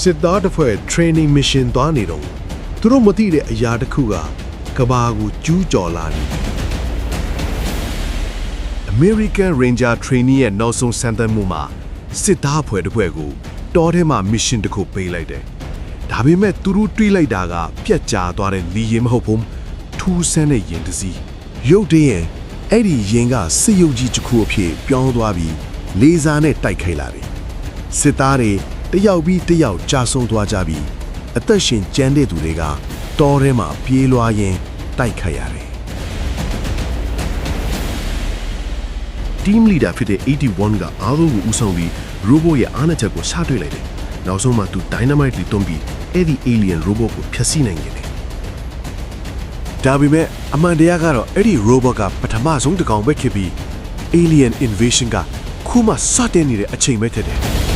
စစ်သားတစ်ဖွဲ့ training mission သွားနေတော့သူတို့မသိတဲ့အရာတစ်ခုကကဘာကိုကျူးကျော်လာနေတယ် American Ranger Trainee ရဲ့နောက်ဆုံးစံတမ်းမှုမှာစစ်သားအဖွဲ့တစ်ဖွဲ့ကိုတောထဲမှာ mission တစ်ခုပေးလိုက်တယ်ဒါပေမဲ့သူတို့တွေးလိုက်တာကပြက်ကျသွားတဲ့လီရင်မဟုတ်ဘူးထူးဆန်းတဲ့ရင်တစ်စီးရုတ်တရက်အဲ့ဒီရင်ကစစ်ရုပ်ကြီးတစ်ခုအဖြစ်ပြောင်းသွားပြီးလေဆာနဲ့တိုက်ခိုက်လာတယ်စစ်သားတွေတယောက်ပြီးတယောက်ကြာဆုံးသွားကြပြီးအသက်ရှင်ကျန်တဲ့သူတွေကတောထဲမှာပြေးလွှားရင်းတိုက်ခိုက်ရတယ် Team leader ဖြစ်တဲ့81ကအားလုံးကိုဦးဆောင်ပြီး robot ရဲ့အားနည်းချက်ကိုရှာတွေ့လိုက်တယ်နောက်ဆုံးမှသူ dynamite လေးတွန်းပြီးအဲ့ဒီ alien robot ကိုဖျက်ဆီးနိုင်ခဲ့တယ်ဒါပေမဲ့အမှန်တရားကတော့အဲ့ဒီ robot ကပထမဆုံးတစ်ကောင်ပဲဖြစ်ပြီး alien invasion ကခုမှစတင်နေတဲ့အချိန်ပဲဖြစ်တယ်